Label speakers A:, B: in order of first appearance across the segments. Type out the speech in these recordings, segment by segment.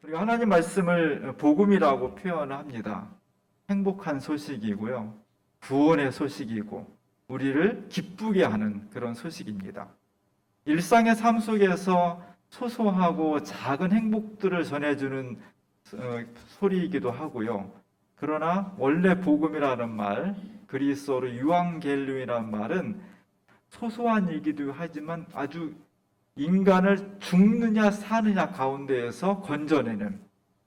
A: 우리가 하나님 말씀을 복음이라고 표현합니다. 행복한 소식이고요. 구원의 소식이고 우리를 기쁘게 하는 그런 소식입니다. 일상의 삶 속에서 소소하고 작은 행복들을 전해주는 소리이기도 하고요. 그러나 원래 복음이라는 말, 그리스어로 유앙겔리오이라는 말은 소소한 얘기도 하지만 아주 인간을 죽느냐 사느냐 가운데에서 건져내는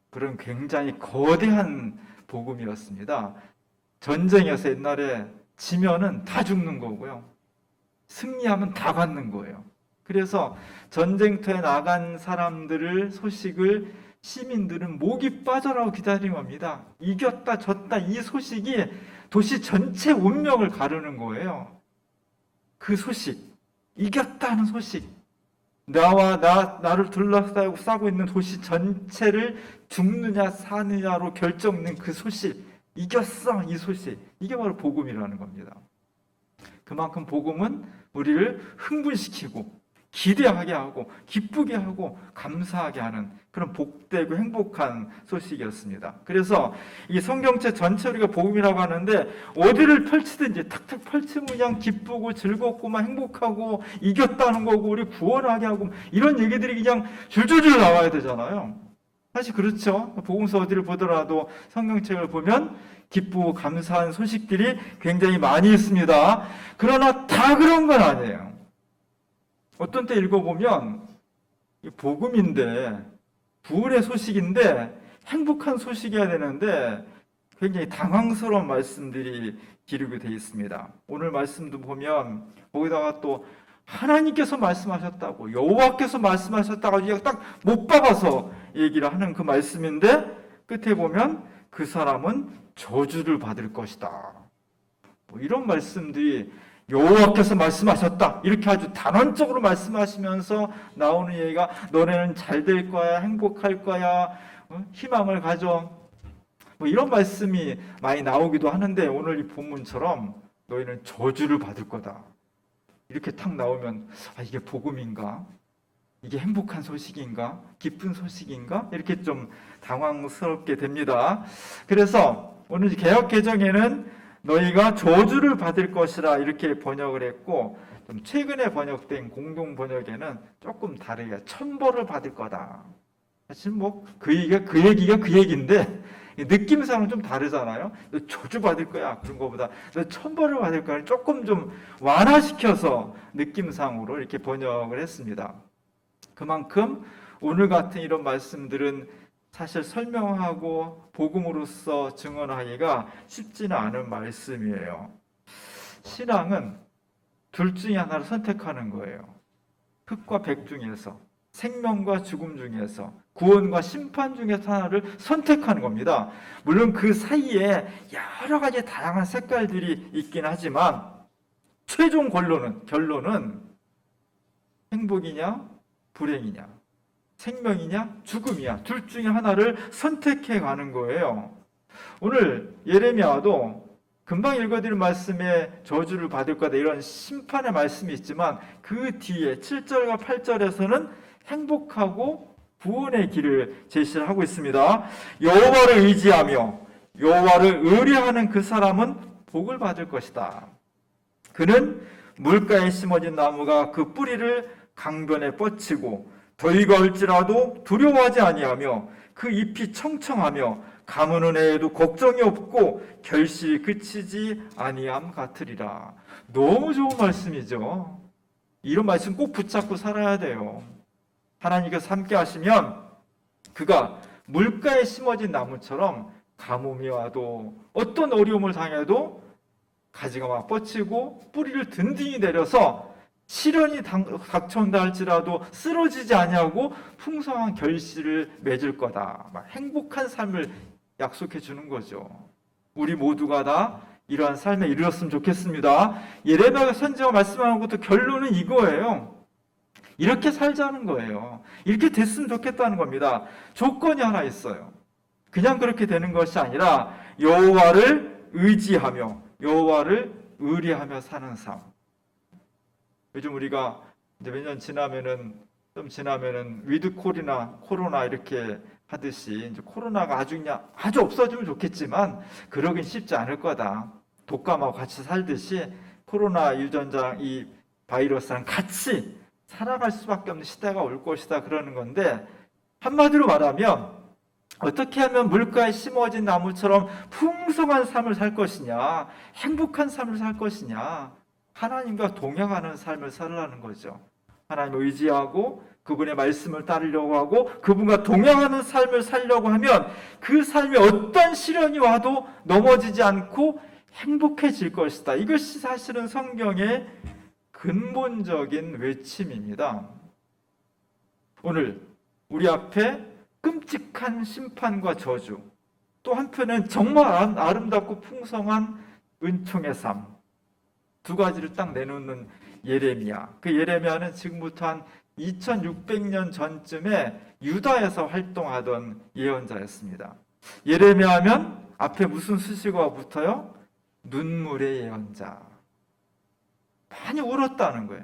A: 그런 굉장히 거대한 복음이었습니다. 전쟁에서 옛날에 지면은 다 죽는 거고요. 승리하면 다 갖는 거예요. 그래서 전쟁터에 나간 사람들을 소식을 시민들은 목이 빠져라고 기다린 겁니다. 이겼다 졌다 이 소식이 도시 전체 운명을 가르는 거예요. 그 소식, 이겼다는 소식, 나를 둘러싸고 있는 도시 전체를 죽느냐 사느냐로 결정된 그 소식, 이겼어 이 소식, 이게 바로 복음이라는 겁니다. 그만큼 복음은 우리를 흥분시키고 기대하게 하고 기쁘게 하고 감사하게 하는 그런 복되고 행복한 소식이었습니다. 그래서 이 성경책 전체 우리가 복음이라고 하는데 어디를 펼치든지 탁탁 펼치면 그냥 기쁘고 즐겁고 행복하고 이겼다는 거고 우리 구원하게 하고 이런 얘기들이 그냥 줄줄줄 나와야 되잖아요. 사실 그렇죠. 복음서 어디를 보더라도 성경책을 보면 기쁘고 감사한 소식들이 굉장히 많이 있습니다. 그러나 다 그런 건 아니에요. 어떤 때 읽어보면 복음인데 구원의 소식인데 행복한 소식이어야 되는데 굉장히 당황스러운 말씀들이 기록이 되어 있습니다. 오늘 말씀도 보면 거기다가 또 하나님께서 말씀하셨다고 여호와께서 말씀하셨다고 그냥 딱 못 박아서 얘기를 하는 그 말씀인데 끝에 보면 그 사람은 저주를 받을 것이다. 뭐 이런 말씀들이 여호와께서 말씀하셨다 이렇게 아주 단언적으로 말씀하시면서 나오는 얘기가 너네는 잘 될 거야, 행복할 거야, 희망을 가져, 뭐 이런 말씀이 많이 나오기도 하는데 오늘 이 본문처럼 너희는 저주를 받을 거다 이렇게 탁 나오면 이게 복음인가? 이게 행복한 소식인가? 기쁜 소식인가? 이렇게 좀 당황스럽게 됩니다. 그래서 오늘 개역 개정에는 너희가 저주를 받을 것이라 이렇게 번역을 했고 좀 최근에 번역된 공동 번역에는 조금 다르게 천벌을 받을 거다. 사실 뭐 그 얘기가 그 얘기인데 느낌상은 좀 다르잖아요. 너 저주 받을 거야 그런 거보다 너 천벌을 받을 거야 조금 좀 완화시켜서 느낌상으로 이렇게 번역을 했습니다. 그만큼 오늘 같은 이런 말씀들은 사실 설명하고 복음으로서 증언하기가 쉽지는 않은 말씀이에요. 신앙은 둘 중에 하나를 선택하는 거예요. 흑과 백 중에서, 생명과 죽음 중에서, 구원과 심판 중에서 하나를 선택하는 겁니다. 물론 그 사이에 여러 가지 다양한 색깔들이 있긴 하지만 최종 결론은 행복이냐 불행이냐, 생명이냐 죽음이냐 둘 중에 하나를 선택해 가는 거예요. 오늘 예레미야도 금방 읽어드린 말씀에 저주를 받을 거다 이런 심판의 말씀이 있지만 그 뒤에 7절과 8절에서는 행복하고 구원의 길을 제시를 하고 있습니다. 여호와를 의지하며 여호와를 의뢰하는 그 사람은 복을 받을 것이다. 그는 물가에 심어진 나무가 그 뿌리를 강변에 뻗치고 더위가 올지라도 두려워하지 아니하며 그 잎이 청청하며 가무는 해에도 걱정이 없고 결실이 그치지 아니함 같으리라. 너무 좋은 말씀이죠. 이런 말씀 꼭 붙잡고 살아야 돼요. 하나님께서 함께 하시면 그가 물가에 심어진 나무처럼 가뭄이 와도 어떤 어려움을 당해도 가지가 막 뻗치고 뿌리를 든든히 내려서 시련이 닥쳐온다 할지라도 쓰러지지 아니하고 풍성한 결실을 맺을 거다. 막 행복한 삶을 약속해 주는 거죠. 우리 모두가 다 이러한 삶에 이르렀으면 좋겠습니다. 예레미야 선지자가 말씀하는 것도 결론은 이거예요. 이렇게 살자는 거예요. 이렇게 됐으면 좋겠다는 겁니다. 조건이 하나 있어요. 그냥 그렇게 되는 것이 아니라 여호와를 의지하며 여호와를 의뢰하며 사는 삶. 요즘 우리가 이제 몇 년 지나면은 위드콜이나 코로나 이렇게 하듯이 이제 코로나가 아주 없어지면 좋겠지만 그러긴 쉽지 않을 거다. 독감하고 같이 살듯이 코로나 유전자 이 바이러스랑 같이 살아갈 수밖에 없는 시대가 올 것이다 그러는 건데, 한마디로 말하면 어떻게 하면 물가에 심어진 나무처럼 풍성한 삶을 살 것이냐, 행복한 삶을 살 것이냐, 하나님과 동행하는 삶을 살라는 거죠. 하나님을 의지하고 그분의 말씀을 따르려고 하고 그분과 동행하는 삶을 살려고 하면 그 삶에 어떤 시련이 와도 넘어지지 않고 행복해질 것이다. 이것이 사실은 성경의 근본적인 외침입니다. 오늘 우리 앞에 끔찍한 심판과 저주, 또 한편은 정말 아름답고 풍성한 은총의 삶, 두 가지를 딱 내놓는 예레미야. 그 예레미야는 지금부터 한 2600년 전쯤에 유다에서 활동하던 예언자였습니다. 예레미야하면 앞에 무슨 수식어가 붙어요? 눈물의 예언자. 많이 울었다는 거예요.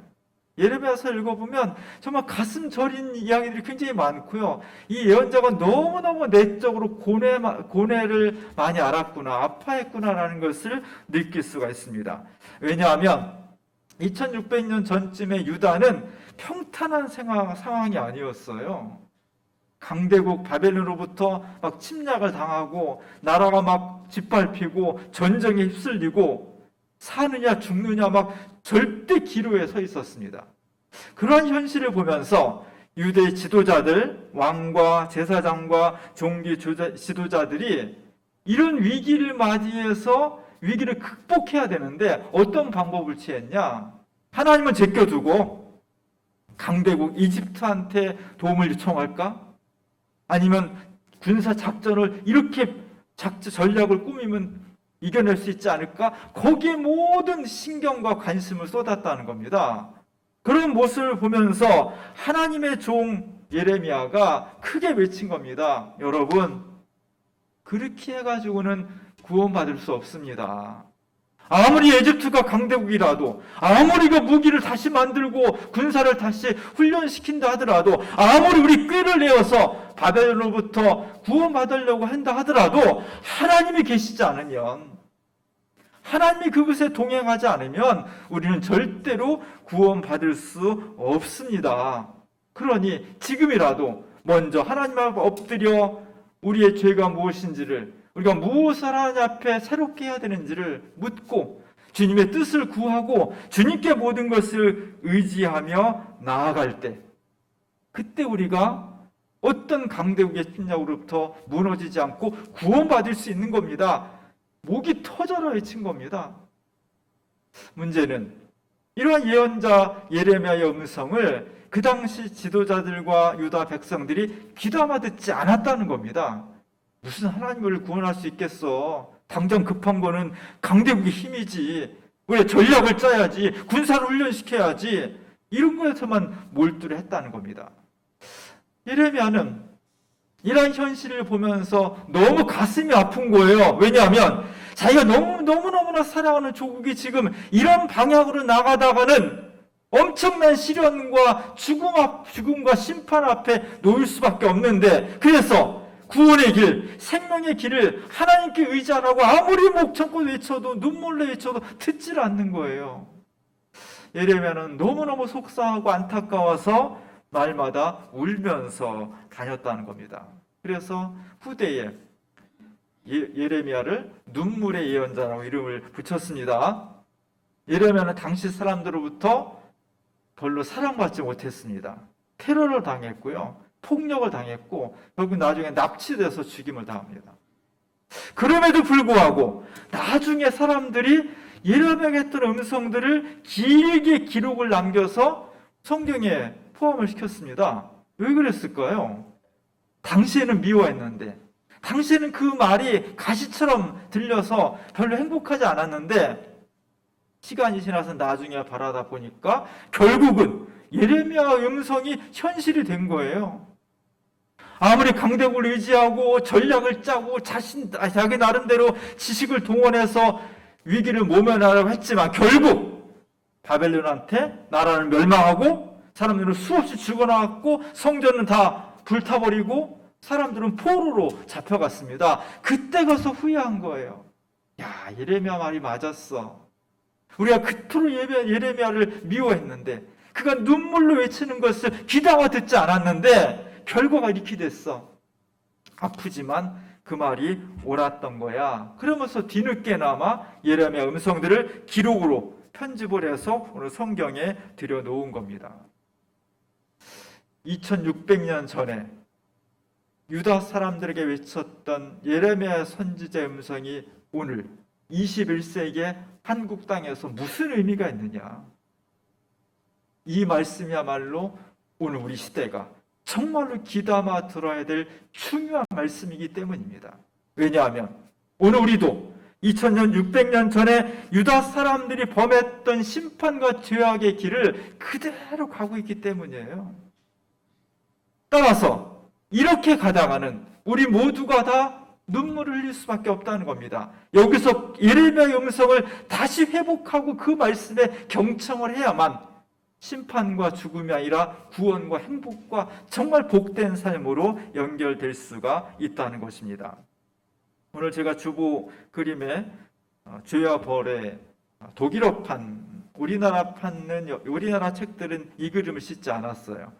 A: 예레미야서 읽어보면 정말 가슴 저린 이야기들이 굉장히 많고요. 이 예언자가 너무너무 내적으로 고뇌를 많이 알았구나, 아파했구나라는 것을 느낄 수가 있습니다. 왜냐하면 2600년 전쯤에 유다는 평탄한 상황이 아니었어요. 강대국 바벨론으로부터 막 침략을 당하고 나라가 막 짓밟히고 전쟁에 휩쓸리고 사느냐 죽느냐 막 절대 기로에 서 있었습니다. 그러한 현실을 보면서 유대 지도자들, 왕과 제사장과 종교 지도자들이 이런 위기를 맞이해서 위기를 극복해야 되는데 어떤 방법을 취했냐? 하나님은 제껴두고 강대국 이집트한테 도움을 요청할까? 아니면 군사 작전을 이렇게 전략을 꾸미면 이겨낼 수 있지 않을까? 거기에 모든 신경과 관심을 쏟았다는 겁니다. 그런 모습을 보면서 하나님의 종 예레미야가 크게 외친 겁니다. 여러분, 그렇게 해가지고는 구원받을 수 없습니다. 아무리 에집트가 강대국이라도, 아무리 그 무기를 다시 만들고 군사를 다시 훈련시킨다 하더라도, 아무리 우리 꾀를 내어서 바벨론으로부터 구원받으려고 한다 하더라도 하나님이 계시지 않으면, 하나님이 그곳에 동행하지 않으면 우리는 절대로 구원받을 수 없습니다. 그러니 지금이라도 먼저 하나님 앞에 엎드려 우리의 죄가 무엇인지를, 우리가 무엇을 하나님 앞에 새롭게 해야 되는지를 묻고 주님의 뜻을 구하고 주님께 모든 것을 의지하며 나아갈 때, 그때 우리가 어떤 강대국의 침략으로부터 무너지지 않고 구원받을 수 있는 겁니다. 목이 터져라 외친 겁니다. 문제는 이러한 예언자 예레미야의 음성을 그 당시 지도자들과 유다 백성들이 귀담아 듣지 않았다는 겁니다. 무슨 하나님을 구원할 수 있겠어? 당장 급한 거는 강대국의 힘이지. 왜 전략을 짜야지, 군사를 훈련시켜야지, 이런 거에서만 몰두를 했다는 겁니다. 예레미야는 이런 현실을 보면서 너무 가슴이 아픈 거예요. 왜냐하면 자기가 너무너무나 사랑하는 조국이 지금 이런 방향으로 나가다가는 엄청난 시련과 죽음과 심판 앞에 놓일 수밖에 없는데, 그래서 구원의 길, 생명의 길을 하나님께 의지 안 하고 아무리 목청껏 외쳐도 눈물로 외쳐도 듣질 않는 거예요. 예레미야는 너무너무 속상하고 안타까워서 날마다 울면서 다녔다는 겁니다. 그래서 후대에 예레미야를 눈물의 예언자라고 이름을 붙였습니다. 예레미야는 당시 사람들로부터 별로 사랑받지 못했습니다. 테러를 당했고요, 폭력을 당했고 결국 나중에 납치돼서 죽임을 당합니다. 그럼에도 불구하고 나중에 사람들이 예레미야가 했던 음성들을 길게 기록을 남겨서 성경에 포함을 시켰습니다. 왜 그랬을까요? 당시에는 미워했는데, 당시에는 그 말이 가시처럼 들려서 별로 행복하지 않았는데, 시간이 지나서 나중에 바라다 보니까 결국은 예레미야 음성이 현실이 된 거예요. 아무리 강대국을 의지하고 전략을 짜고 자기 나름대로 지식을 동원해서 위기를 모면하려고 했지만 결국 바벨론한테 나라는 멸망하고 사람들은 수없이 죽어나갔고 성전은 다 불타버리고 사람들은 포로로 잡혀갔습니다. 그때 가서 후회한 거예요. 야, 예레미야 말이 맞았어. 우리가 그토록 예레미야를 미워했는데, 그가 눈물로 외치는 것을 귀담아 듣지 않았는데 결과가 이렇게 됐어. 아프지만 그 말이 옳았던 거야. 그러면서 뒤늦게나마 예레미야 음성들을 기록으로 편집을 해서 오늘 성경에 들여놓은 겁니다. 2600년 전에 유다 사람들에게 외쳤던 예레미야 선지자의 음성이 오늘 21세기의 한국 땅에서 무슨 의미가 있느냐? 이 말씀이야말로 오늘 우리 시대가 정말로 귀담아 들어야 될 중요한 말씀이기 때문입니다. 왜냐하면 오늘 우리도 2000년, 600년 전에 유다 사람들이 범했던 심판과 죄악의 길을 그대로 가고 있기 때문이에요. 따라서 이렇게 가다가는 우리 모두가 다 눈물을 흘릴 수밖에 없다는 겁니다. 여기서 예레미야의 음성을 다시 회복하고 그 말씀에 경청을 해야만 심판과 죽음이 아니라 구원과 행복과 정말 복된 삶으로 연결될 수가 있다는 것입니다. 오늘 제가 주보 그림에 죄와 벌의 독일어판, 우리나라 책들은 이 그림을 싣지 않았어요.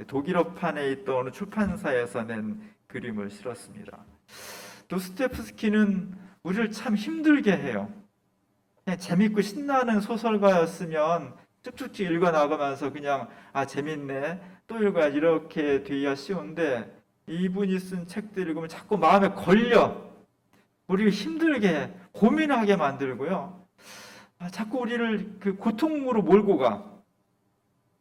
A: 독일어판에 있던 어느 출판사에서 낸 그림을 실었습니다. 도스토옙스키는 우리를 참 힘들게 해요. 그냥 재밌고 신나는 소설가였으면 쭉쭉쭉 읽어나가면서 그냥 재밌네, 또 읽어야지, 이렇게 돼야 쉬운데 이분이 쓴 책들 읽으면 자꾸 마음에 걸려. 우리를 힘들게 고민하게 만들고요. 자꾸 우리를 그 고통으로 몰고 가.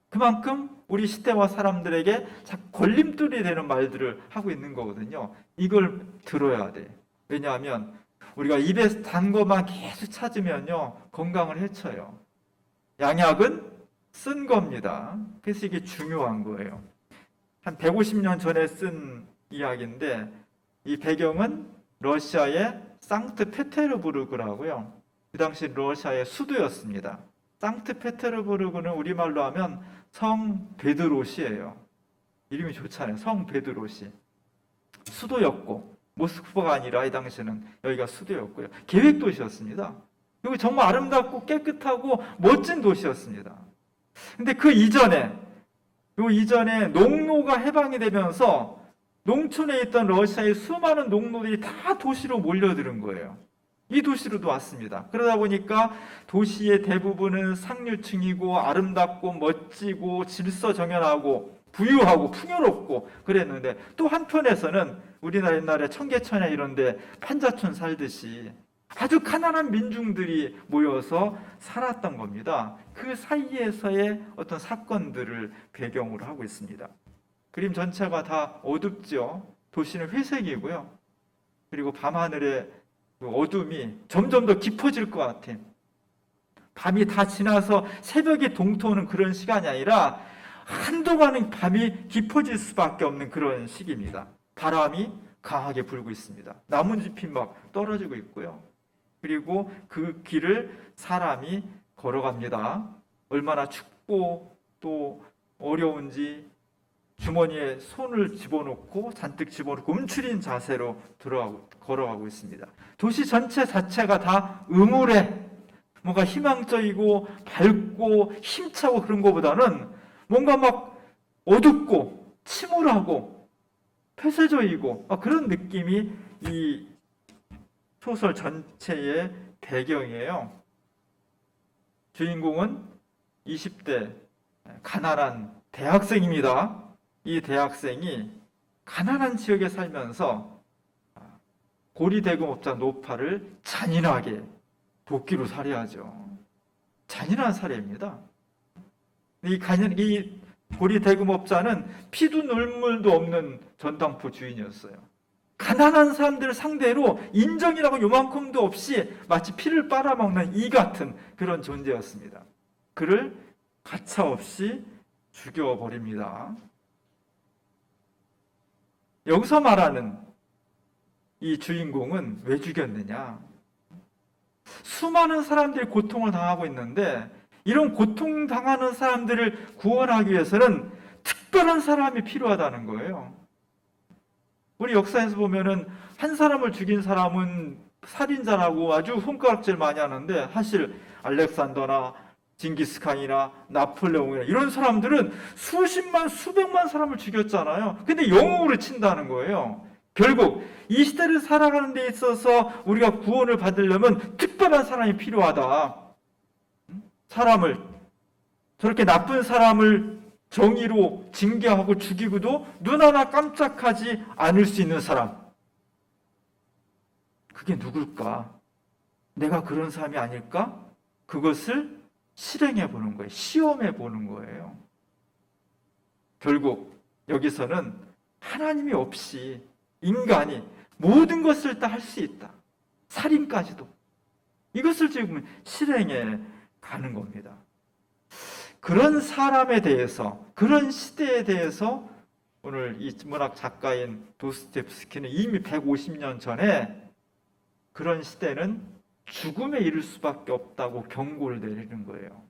A: 그만큼 우리 시대와 사람들에게 자꾸 걸림돌이 되는 말들을 하고 있는 거거든요. 이걸 들어야 돼. 왜냐하면 우리가 입에 단 것만 계속 찾으면요, 건강을 해쳐요. 양약은 쓴 겁니다. 그래서 이게 중요한 거예요. 한 150년 전에 쓴 이야기인데 이 배경은 러시아의 상트페테르부르크라고요. 그 당시 러시아의 수도였습니다. 상트페테르부르크는 우리말로 하면 성 베드로시예요. 이름이 좋잖아요. 성 베드로시. 수도였고 모스크바가 아니라 이 당시는 여기가 수도였고요. 계획도시였습니다. 여기 정말 아름답고 깨끗하고 멋진 도시였습니다. 근데 그 이전에 농노가 해방이 되면서 농촌에 있던 러시아의 수많은 농노들이 다 도시로 몰려드는 거예요. 이 도시로도 왔습니다. 그러다 보니까 도시의 대부분은 상류층이고 아름답고 멋지고 질서정연하고 부유하고 풍요롭고 그랬는데, 또 한편에서는 우리나라 옛날에 청계천에 이런데 판자촌 살듯이 아주 가난한 민중들이 모여서 살았던 겁니다. 그 사이에서의 어떤 사건들을 배경으로 하고 있습니다. 그림 전체가 다 어둡죠. 도시는 회색이고요. 그리고 밤하늘의 그 어둠이 점점 더 깊어질 것 같아. 밤이 다 지나서 새벽이 동토하는 그런 시간이 아니라 한동안은 밤이 깊어질 수밖에 없는 그런 시기입니다. 바람이 강하게 불고 있습니다. 나뭇잎이 막 떨어지고 있고요. 그리고 그 길을 사람이 걸어갑니다. 얼마나 춥고 또 어려운지 주머니에 손을 집어넣고 잔뜩 집어넣고 움츠린 자세로 걸어가고 있습니다. 도시 전체 자체가 다 음울해. 뭔가 희망적이고 밝고 힘차고 그런 것보다는 뭔가 막 어둡고 침울하고 폐쇄적이고 그런 느낌이 이 소설 전체의 배경이에요. 주인공은 20대 가난한 대학생입니다. 이 대학생이 가난한 지역에 살면서 고리대금업자 노파를 잔인하게 도끼로 살해하죠. 잔인한 살해입니다. 이 고리대금업자는 피도 눈물도 없는 전당포 주인이었어요. 가난한 사람들을 상대로 인정이라고 요만큼도 없이 마치 피를 빨아먹는 이 같은 그런 존재였습니다. 그를 가차없이 죽여버립니다. 여기서 말하는 이 주인공은 왜 죽였느냐? 수많은 사람들이 고통을 당하고 있는데 이런 고통당하는 사람들을 구원하기 위해서는 특별한 사람이 필요하다는 거예요. 우리 역사에서 보면은 한 사람을 죽인 사람은 살인자라고 아주 손가락질 많이 하는데, 사실 알렉산더나 징기스칸이나 나폴레옹이나 이런 사람들은 수십만 수백만 사람을 죽였잖아요. 근데 영웅으로 친다는 거예요. 결국 이 시대를 살아가는 데 있어서 우리가 구원을 받으려면 특별한 사람이 필요하다. 사람을, 저렇게 나쁜 사람을 정의로 징계하고 죽이고도 눈 하나 깜짝하지 않을 수 있는 사람, 그게 누굴까? 내가 그런 사람이 아닐까? 그것을 실행해 보는 거예요. 시험해 보는 거예요. 결국 여기서는 하나님이 없이 인간이 모든 것을 다 할 수 있다. 살인까지도. 이것을 지금 실행해 가는 겁니다. 그런 사람에 대해서, 그런 시대에 대해서 오늘 이 문학 작가인 도스토옙스키는 이미 150년 전에 그런 시대는 죽음에 이를 수밖에 없다고 경고를 내리는 거예요.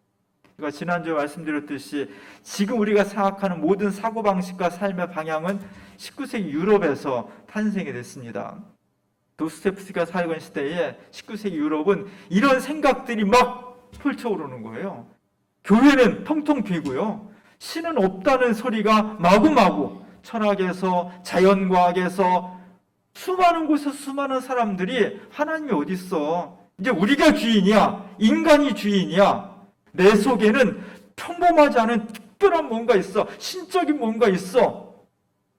A: 그러니까 지난주에 말씀드렸듯이 지금 우리가 생각하는 모든 사고방식과 삶의 방향은 19세기 유럽에서 탄생이 됐습니다. 도스토옙스키가 살던 시대에 19세기 유럽은 이런 생각들이 막 펼쳐오르는 거예요. 교회는 텅텅 비고요. 신은 없다는 소리가 마구마구, 철학에서, 자연과학에서, 수많은 곳에서 수많은 사람들이 하나님이 어디 있어? 이제 우리가 주인이야? 인간이 주인이야? 내 속에는 평범하지 않은 특별한 뭔가 있어. 신적인 뭔가 있어.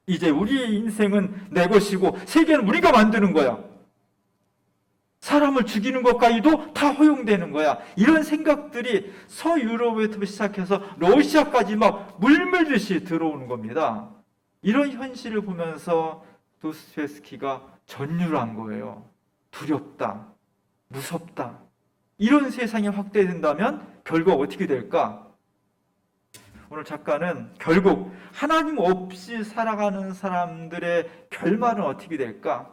A: 이제 우리의 인생은 내 것이고 세계는 우리가 만드는 거야. 사람을 죽이는 것까지도 다 허용되는 거야. 이런 생각들이 서유럽에부터 시작해서 러시아까지 막 물밀듯이 들어오는 겁니다. 이런 현실을 보면서 도스토옙스키가 전율한 거예요. 두렵다, 무섭다. 이런 세상이 확대된다면 결국 어떻게 될까? 오늘 작가는 결국 하나님 없이 살아가는 사람들의 결말은 어떻게 될까?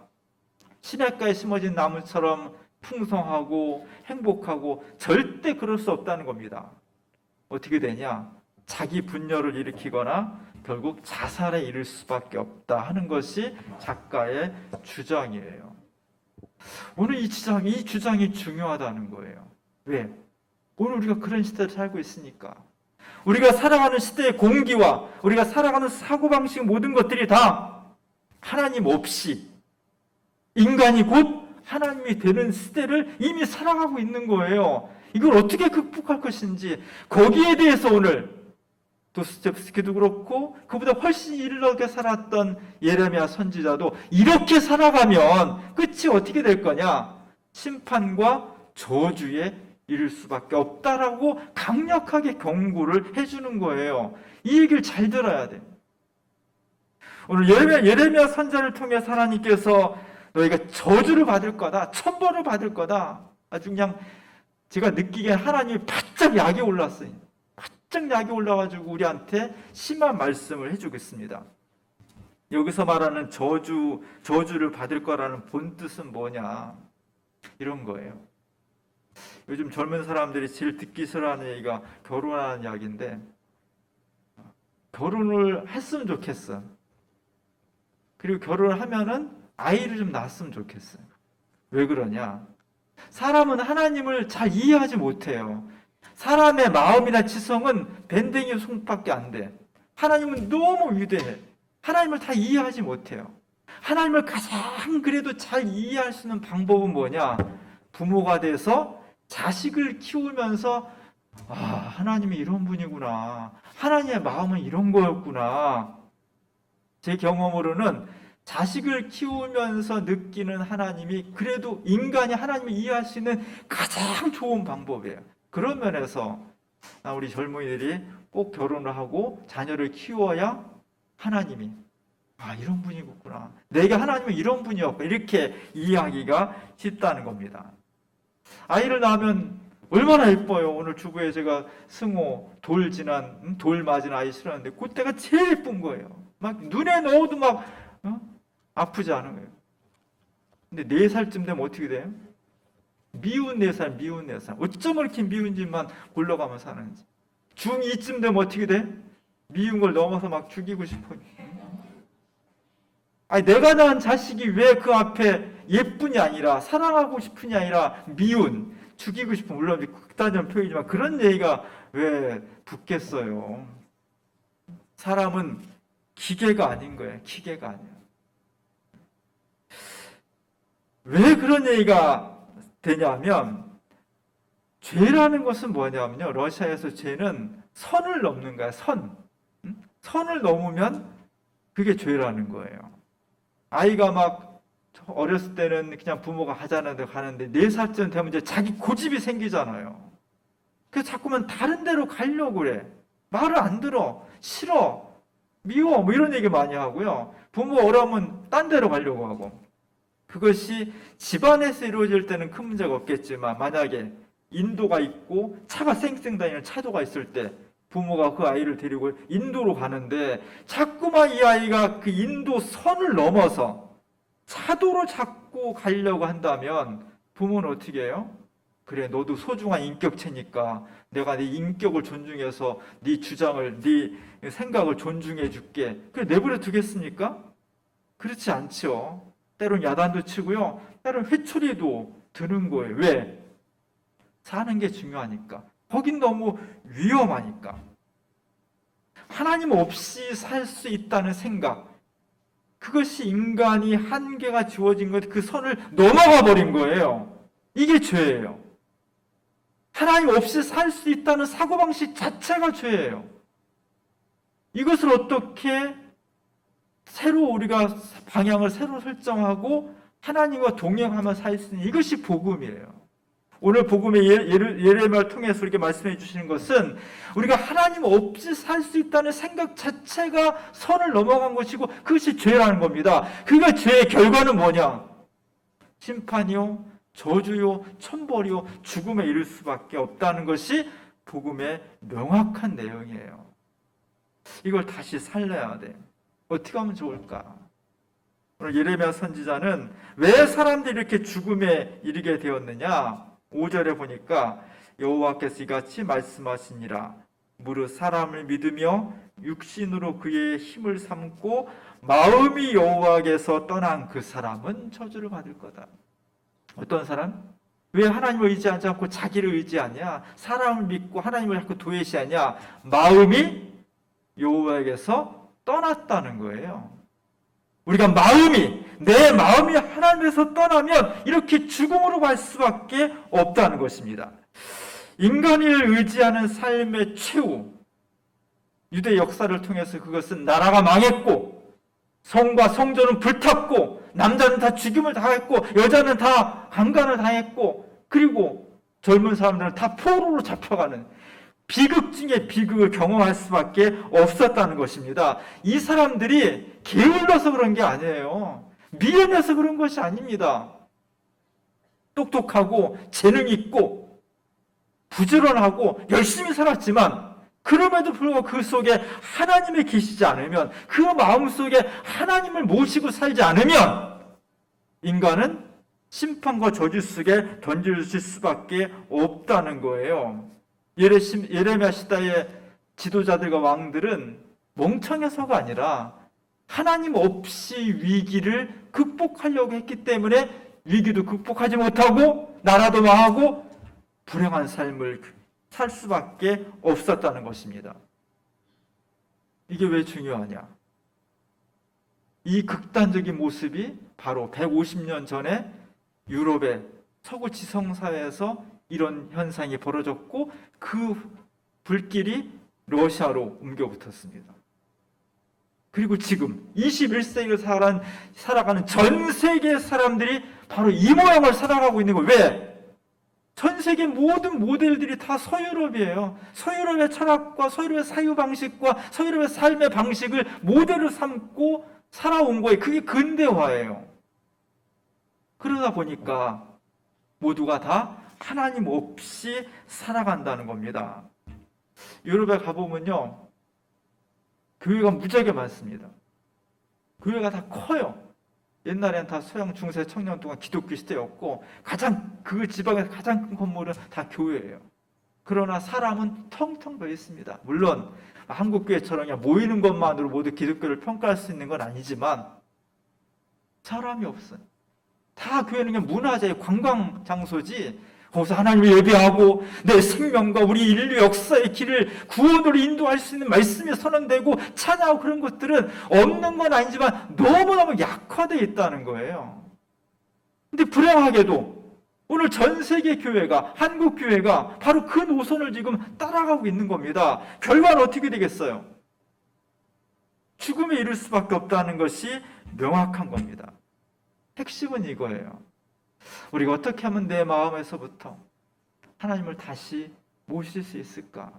A: 시냇가에 심어진 나무처럼 풍성하고 행복하고 절대 그럴 수 없다는 겁니다. 어떻게 되냐? 자기 분열을 일으키거나 결국 자살에 이를 수밖에 없다 하는 것이 작가의 주장이에요. 오늘 이 주장이 중요하다는 거예요. 왜? 오늘 우리가 그런 시대를 살고 있으니까. 우리가 살아가는 시대의 공기와 우리가 살아가는 사고방식 모든 것들이 다 하나님 없이 인간이 곧 하나님이 되는 시대를 이미 살아가고 있는 거예요. 이걸 어떻게 극복할 것인지, 거기에 대해서 오늘 도스토옙스키도 그렇고 그보다 훨씬 일르게 살았던 예레미야 선지자도 이렇게 살아가면 끝이 어떻게 될 거냐? 심판과 저주에 이를 수밖에 없다라고 강력하게 경고를 해주는 거예요. 이 얘기를 잘 들어야 돼. 오늘 예레미야 선지자를 통해서 하나님께서 너희가 저주를 받을 거다, 천벌을 받을 거다. 아주 그냥 제가 느끼기엔 하나님이 바짝 약이 올랐어요. 바짝 약이 올라가지고 우리한테 심한 말씀을 해주고 있습니다. 여기서 말하는 저주를 받을 거라는 본뜻은 뭐냐? 이런 거예요. 요즘 젊은 사람들이 제일 듣기 싫어하는 얘기가 결혼하는 이야기인데, 결혼을 했으면 좋겠어. 그리고 결혼을 하면은 아이를 좀 낳았으면 좋겠어요. 왜 그러냐? 사람은 하나님을 잘 이해하지 못해요. 사람의 마음이나 지성은 밴댕이 손밖에 안 돼. 하나님은 너무 위대해. 하나님을 다 이해하지 못해요. 하나님을 가장 그래도 잘 이해할 수 있는 방법은 뭐냐? 부모가 돼서 자식을 키우면서 하나님이 이런 분이구나. 하나님의 마음은 이런 거였구나. 제 경험으로는 자식을 키우면서 느끼는 하나님이 그래도 인간이 하나님을 이해할 수 있는 가장 좋은 방법이에요. 그런 면에서 우리 젊은이들이 꼭 결혼을 하고 자녀를 키워야 하나님이 이런 분이구나. 내게 하나님은 이런 분이었고 이렇게 이해하기가 쉽다는 겁니다. 아이를 낳으면 얼마나 예뻐요. 오늘 주부에 제가 승호 돌 맞은 아이 실었는데 그때가 제일 예쁜 거예요. 막 눈에 넣어도 막 아프지 않은 거예요. 근데 4살쯤 되면 어떻게 돼요? 미운 4살. 어쩜 이렇게 미운 짓만 굴러가며 사는지. 중2쯤 되면 어떻게 돼? 미운 걸 넘어서 막 죽이고 싶어. 아니, 내가 낳은 자식이 왜 그 앞에 예쁜이 아니라 사랑하고 싶은이 아니라 미운, 죽이고 싶은, 물론 극단적인 표현이지만 그런 얘기가 왜 붙겠어요. 사람은 기계가 아닌 거예요. 기계가 아니에요. 왜 그런 얘기가 되냐면, 죄라는 것은 뭐냐면요, 러시아에서 죄는 선을 넘는 거야. 선을 넘으면 그게 죄라는 거예요. 아이가 막 어렸을 때는 그냥 부모가 하자는 데 가는데 4살쯤 되면 이제 자기 고집이 생기잖아요. 그래서 자꾸만 다른 데로 가려고 그래. 말을 안 들어. 싫어. 미워. 뭐 이런 얘기 많이 하고요. 부모 오라면 딴 데로 가려고 하고. 그것이 집안에서 이루어질 때는 큰 문제가 없겠지만, 만약에 인도가 있고 차가 쌩쌩 다니는 차도가 있을 때 부모가 그 아이를 데리고 인도로 가는데 자꾸만 이 아이가 그 인도 선을 넘어서 차도로 자꾸 가려고 한다면 부모는 어떻게 해요? 그래, 너도 소중한 인격체니까 내가 네 인격을 존중해서 네 주장을, 네 생각을 존중해 줄게. 그래, 내버려 두겠습니까? 그렇지 않죠. 때론 야단도 치고요. 때론 회초리도 드는 거예요. 왜? 사는 게 중요하니까. 거긴 너무 위험하니까. 하나님 없이 살 수 있다는 생각, 그것이 인간이 한계가 주어진 것, 그 선을 넘어가 버린 거예요. 이게 죄예요. 하나님 없이 살 수 있다는 사고방식 자체가 죄예요. 이것을 어떻게 새로 우리가 방향을 새로 설정하고 하나님과 동행하며 살 수 있는, 이것이 복음이에요. 오늘 복음의 예레미야를 통해서 이렇게 말씀해 주시는 것은 우리가 하나님 없이 살 수 있다는 생각 자체가 선을 넘어간 것이고 그것이 죄라는 겁니다. 그러니까 죄의 결과는 뭐냐? 심판이요, 저주요, 천벌이요, 죽음에 이를 수밖에 없다는 것이 복음의 명확한 내용이에요. 이걸 다시 살려야 돼. 어떻게 하면 좋을까? 오늘 예레미야 선지자는 왜 사람들이 이렇게 죽음에 이르게 되었느냐? 5절에 보니까 여호와께서 이같이 말씀하시니라. 무릇 사람을 믿으며 육신으로 그의 힘을 삼고 마음이 여호와께서 떠난 그 사람은 저주를 받을 거다. 어떤 사람? 왜 하나님을 의지하지 않고 자기를 의지하냐? 사람을 믿고 하나님을 자꾸 도외시하냐? 마음이 여호와에게서 떠났다는 거예요. 우리가 내 마음이 하나님에서 떠나면 이렇게 죽음으로 갈 수밖에 없다는 것입니다. 인간을 의지하는 삶의 최후, 유대 역사를 통해서 그것은 나라가 망했고 성과 성전은 불탔고 남자는 다 죽임을 당했고 여자는 다 강간을 당했고 그리고 젊은 사람들은 다 포로로 잡혀가는 비극 중에 비극을 경험할 수밖에 없었다는 것입니다. 이 사람들이 게을러서 그런 게 아니에요. 미련해서 그런 것이 아닙니다. 똑똑하고 재능 있고 부지런하고 열심히 살았지만 그럼에도 불구하고 그 속에 하나님이 계시지 않으면, 그 마음 속에 하나님을 모시고 살지 않으면 인간은 심판과 저주 속에 던져질 수밖에 없다는 거예요. 예레미야 시대의 지도자들과 왕들은 멍청해서가 아니라 하나님 없이 위기를 극복하려고 했기 때문에 위기도 극복하지 못하고 나라도 망하고 불행한 삶을 살 수밖에 없었다는 것입니다. 이게 왜 중요하냐? 이 극단적인 모습이 바로 150년 전에 유럽의 서구 지성사회에서 이런 현상이 벌어졌고 그 불길이 러시아로 옮겨 붙었습니다. 그리고 지금 21세기를 살아가는 전 세계 사람들이 바로 이 모양을 살아가고 있는 거예요. 왜? 전 세계 모든 모델들이 다 서유럽이에요. 서유럽의 철학과 서유럽의 사유방식과 서유럽의 삶의 방식을 모델로 삼고 살아온 거예요. 그게 근대화예요. 그러다 보니까 모두가 다 하나님 없이 살아간다는 겁니다. 유럽에 가보면요, 교회가 무지하게 많습니다. 교회가 다 커요. 옛날엔 다 서양 중세 청년 동안 기독교 시대였고 그 지방에서 가장 큰 건물은 다 교회예요. 그러나 사람은 텅텅 비어 있습니다. 물론 한국 교회처럼 그냥 모이는 것만으로 모두 기독교를 평가할 수 있는 건 아니지만 사람이 없어요. 다 교회는 그냥 문화재의 관광 장소지, 거기서 하나님을 예배하고 내 생명과 우리 인류 역사의 길을 구원으로 인도할 수 있는 말씀이 선언되고 찬양하고 그런 것들은 없는 건 아니지만 너무너무 약화되어 있다는 거예요. 근데 불행하게도 오늘 전 세계 교회가, 한국 교회가 바로 그 노선을 지금 따라가고 있는 겁니다. 결과는 어떻게 되겠어요? 죽음에 이를 수밖에 없다는 것이 명확한 겁니다. 핵심은 이거예요. 우리가 어떻게 하면 내 마음에서부터 하나님을 다시 모실 수 있을까?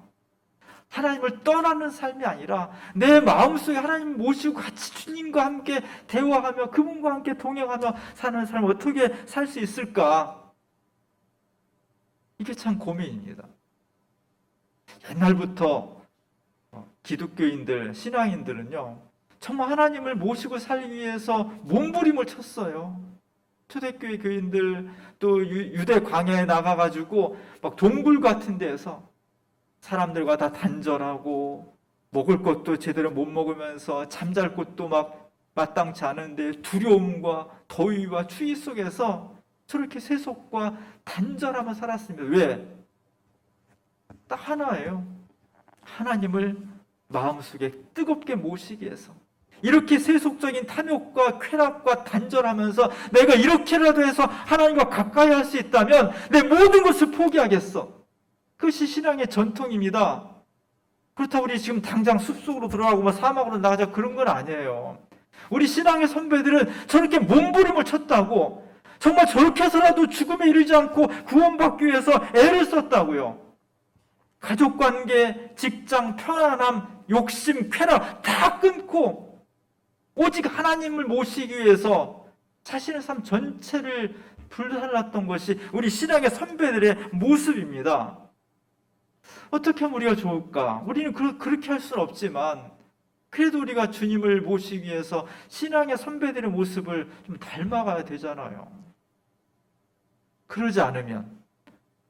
A: 하나님을 떠나는 삶이 아니라 내 마음속에 하나님 모시고 같이 주님과 함께 대화하며 그분과 함께 동행하며 사는 삶을 어떻게 살 수 있을까? 이게 참 고민입니다. 옛날부터 기독교인들, 신앙인들은요, 정말 하나님을 모시고 살기 위해서 몸부림을 쳤어요. 초대교회 교인들, 또 유대 광야에 나가가지고 막 동굴 같은 데에서 사람들과 다 단절하고 먹을 것도 제대로 못 먹으면서 잠잘 곳도 막 마땅치 않은데 두려움과 더위와 추위 속에서 저렇게 세속과 단절하며 살았습니다. 왜? 딱 하나예요. 하나님을 마음속에 뜨겁게 모시기 위해서. 이렇게 세속적인 탐욕과 쾌락과 단절하면서 내가 이렇게라도 해서 하나님과 가까이 할 수 있다면 내 모든 것을 포기하겠어. 그것이 신앙의 전통입니다. 그렇다고 우리 지금 당장 숲속으로 들어가고 사막으로 나가자 그런 건 아니에요. 우리 신앙의 선배들은 저렇게 몸부림을 쳤다고, 정말 저렇게 해서라도 죽음에 이르지 않고 구원받기 위해서 애를 썼다고요. 가족관계, 직장, 편안함, 욕심, 쾌락 다 끊고 오직 하나님을 모시기 위해서 자신의 삶 전체를 불살랐던 것이 우리 신앙의 선배들의 모습입니다. 어떻게 하면 우리가 좋을까? 우리는 그렇게 할 수는 없지만 그래도 우리가 주님을 모시기 위해서 신앙의 선배들의 모습을 좀 닮아가야 되잖아요. 그러지 않으면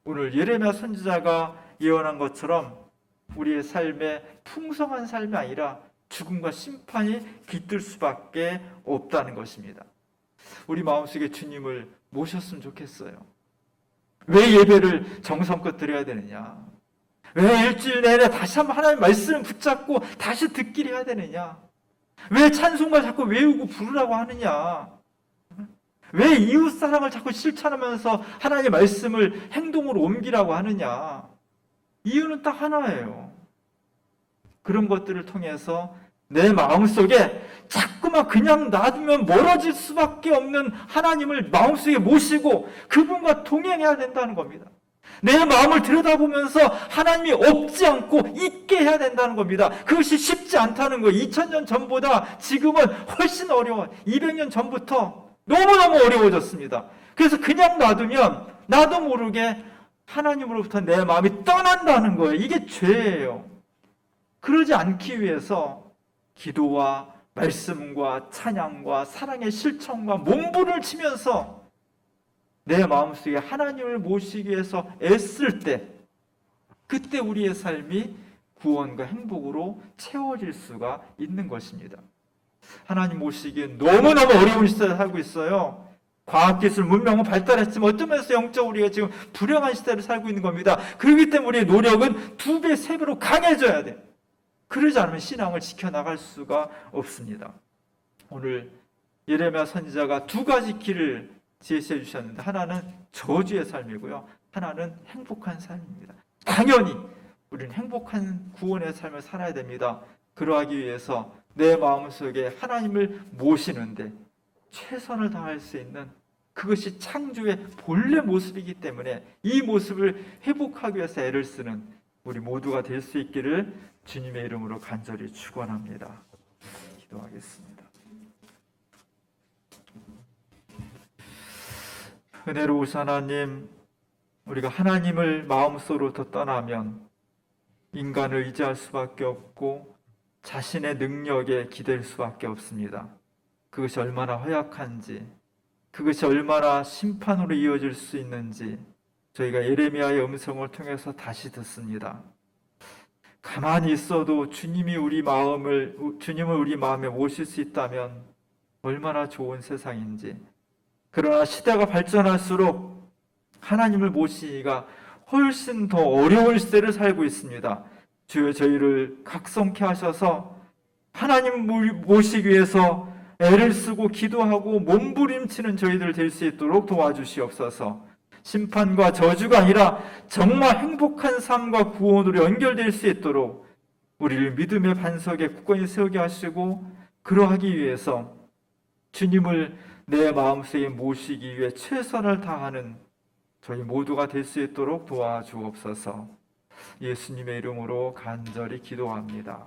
A: 오늘 예레미야 선지자가 예언한 것처럼 우리의 삶에 풍성한 삶이 아니라 죽음과 심판이 깃들 수밖에 없다는 것입니다. 우리 마음속에 주님을 모셨으면 좋겠어요. 왜 예배를 정성껏 드려야 되느냐? 왜 일주일 내내 다시 한번 하나님의 말씀을 붙잡고 다시 듣기를 해야 되느냐? 왜 찬송가 자꾸 외우고 부르라고 하느냐? 왜 이웃사랑을 자꾸 실천하면서 하나님의 말씀을 행동으로 옮기라고 하느냐? 이유는 딱 하나예요. 그런 것들을 통해서 내 마음속에 자꾸만 그냥 놔두면 멀어질 수밖에 없는 하나님을 마음속에 모시고 그분과 동행해야 된다는 겁니다. 내 마음을 들여다보면서 하나님이 없지 않고 있게 해야 된다는 겁니다. 그것이 쉽지 않다는 거예요. 2000년 전보다 지금은 훨씬 어려워요. 200년 전부터 너무너무 어려워졌습니다. 그래서 그냥 놔두면 나도 모르게 하나님으로부터 내 마음이 떠난다는 거예요. 이게 죄예요. 그러지 않기 위해서 기도와 말씀과 찬양과 사랑의 실천과 몸부림을 치면서 내 마음속에 하나님을 모시기 위해서 애쓸 때, 그때 우리의 삶이 구원과 행복으로 채워질 수가 있는 것입니다. 하나님 모시기엔 너무너무 어려운 시대에 살고 있어요. 과학기술 문명은 발달했지만 어떤 면에서 영적으로 우리가 지금 불행한 시대를 살고 있는 겁니다. 그렇기 때문에 우리의 노력은 2배, 3배로 강해져야 돼. 그러지 않으면 신앙을 지켜나갈 수가 없습니다. 오늘 예레미야 선지자가 2가지 길을 제시해 주셨는데, 하나는 저주의 삶이고요, 하나는 행복한 삶입니다. 당연히 우리는 행복한 구원의 삶을 살아야 됩니다. 그러하기 위해서 내 마음속에 하나님을 모시는데 최선을 다할 수 있는, 그것이 창조의 본래 모습이기 때문에 이 모습을 회복하기 위해서 애를 쓰는 우리 모두가 될 수 있기를 주님의 이름으로 간절히 축원합니다. 기도하겠습니다. 은혜로우신 하나님, 우리가 하나님을 마음속으로부터 떠나면 인간을 의지할 수밖에 없고 자신의 능력에 기댈 수밖에 없습니다. 그것이 얼마나 허약한지, 그것이 얼마나 심판으로 이어질 수 있는지 저희가 예레미야의 음성을 통해서 다시 듣습니다. 가만히 있어도 주님을 우리 마음에 모실 수 있다면 얼마나 좋은 세상인지. 그러나 시대가 발전할수록 하나님을 모시기가 훨씬 더 어려울 시대를 살고 있습니다. 주여 저희를 각성케 하셔서 하나님 모시기 위해서 애를 쓰고 기도하고 몸부림치는 저희들 될 수 있도록 도와주시옵소서. 심판과 저주가 아니라 정말 행복한 삶과 구원으로 연결될 수 있도록 우리를 믿음의 반석에 굳건히 세우게 하시고, 그러하기 위해서 주님을 내 마음속에 모시기 위해 최선을 다하는 저희 모두가 될 수 있도록 도와주옵소서. 예수님의 이름으로 간절히 기도합니다.